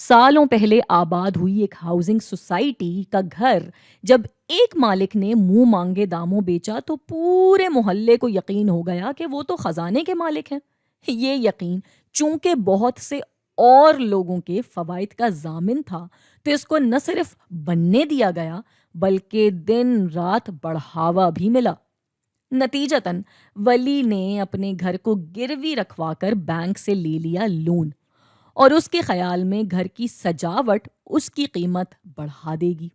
سالوں پہلے آباد ہوئی ایک ہاؤسنگ سوسائٹی کا گھر جب ایک مالک نے منہ مانگے داموں بیچا تو پورے محلے کو یقین ہو گیا کہ وہ تو خزانے کے مالک ہیں۔ یہ یقین چونکہ بہت سے اور لوگوں کے فوائد کا ضامن تھا تو اس کو نہ صرف بننے دیا گیا بلکہ دن رات بڑھاوا بھی ملا۔ نتیجتاً ولی نے اپنے گھر کو گروی رکھوا کر بینک سے لے لیا لون، اور اس کے خیال میں گھر کی سجاوٹ اس کی قیمت بڑھا دے گی،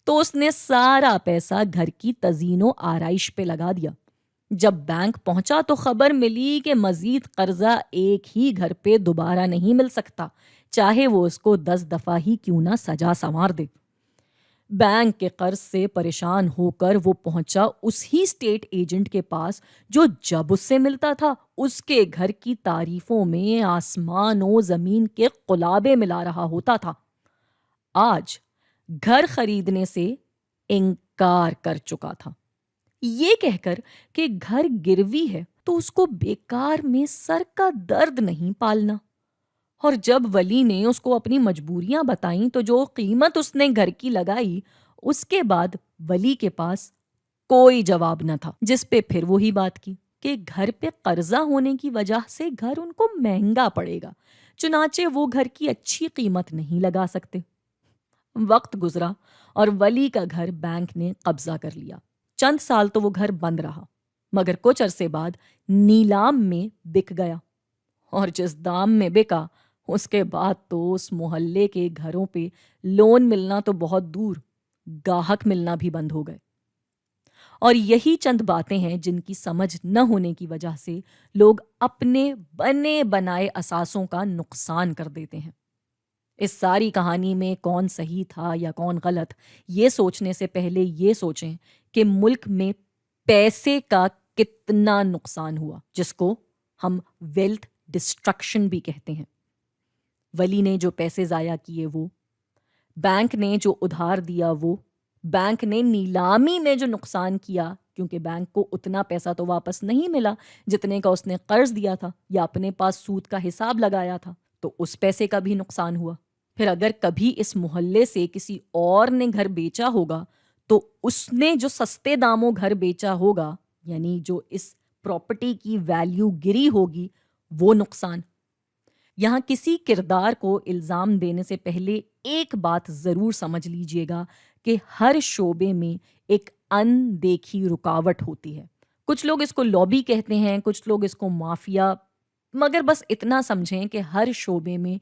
تو اس نے سارا پیسہ گھر کی تزئین و آرائش پہ لگا دیا۔ جب بینک پہنچا تو خبر ملی کہ مزید قرضہ ایک ہی گھر پہ دوبارہ نہیں مل سکتا، چاہے وہ اس کو 10 دفعہ ہی کیوں نہ سجا سنوار دے۔ بینک کے قرض سے پریشان ہو کر وہ پہنچا اس ہی اسٹیٹ ایجنٹ کے پاس جو جب اس سے ملتا تھا اس کے گھر کی تعریفوں میں آسمان و زمین کے قلابے ملا رہا ہوتا تھا۔ آج گھر خریدنے سے انکار کر چکا تھا، یہ کہہ کر کہ گھر گروی ہے تو اس کو بیکار میں سر کا درد نہیں پالنا۔ اور جب ولی نے اس کو اپنی مجبوریاں بتائیں تو جو قیمت اس نے گھر کی لگائی اس کے بعد ولی کے پاس کوئی جواب نہ تھا، جس پہ پھر وہی بات کی کہ گھر پہ قرضہ ہونے کی وجہ سے گھر ان کو مہنگا پڑے گا، چنانچہ وہ گھر کی اچھی قیمت نہیں لگا سکتے۔ وقت گزرا اور ولی کا گھر بینک نے قبضہ کر لیا۔ چند سال تو وہ گھر بند رہا، مگر کچھ عرصے بعد نیلام میں بک گیا، اور جس دام میں بکا اس کے بعد تو اس محلے کے گھروں پہ لون ملنا تو بہت دور، گاہک ملنا بھی بند ہو گئے۔ اور یہی چند باتیں ہیں جن کی سمجھ نہ ہونے کی وجہ سے لوگ اپنے بنے بنائے اثاثوں کا نقصان کر دیتے ہیں۔ اس ساری کہانی میں کون صحیح تھا یا کون غلط، یہ سوچنے سے پہلے یہ سوچیں کہ ملک میں پیسے کا کتنا نقصان ہوا، جس کو ہم ویلتھ ڈسٹرکشن بھی کہتے ہیں۔ ولی نے جو پیسے ضائع کیے وہ، بینک نے جو ادھار دیا وہ، بینک نے نیلامی میں جو نقصان کیا کیونکہ بینک کو اتنا پیسہ تو واپس نہیں ملا جتنے کا اس نے قرض دیا تھا یا اپنے پاس سود کا حساب لگایا تھا، تو اس پیسے کا بھی نقصان ہوا۔ پھر اگر کبھی اس محلے سے کسی اور نے گھر بیچا ہوگا تو اس نے جو سستے داموں گھر بیچا ہوگا، یعنی جو اس پراپرٹی کی ویلیو گری ہوگی، وہ نقصان۔ یہاں کسی کردار کو الزام دینے سے پہلے ایک بات ضرور سمجھ لیجئے گا کہ ہر شعبے میں ایک ان دیکھی رکاوٹ ہوتی ہے۔ کچھ لوگ اس کو لابی کہتے ہیں، کچھ لوگ اس کو مافیا، مگر بس اتنا سمجھیں کہ ہر شعبے میں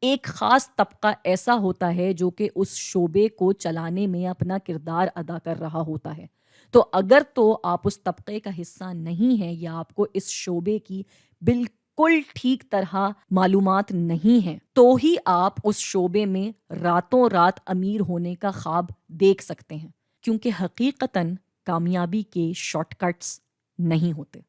ایک خاص طبقہ ایسا ہوتا ہے جو کہ اس شعبے کو چلانے میں اپنا کردار ادا کر رہا ہوتا ہے۔ تو اگر تو آپ اس طبقے کا حصہ نہیں ہیں یا آپ کو اس شعبے کی بالکل ٹھیک طرح معلومات نہیں ہیں تو ہی آپ اس شعبے میں راتوں رات امیر ہونے کا خواب دیکھ سکتے ہیں، کیونکہ حقیقتاً کامیابی کے شارٹ کٹس نہیں ہوتے۔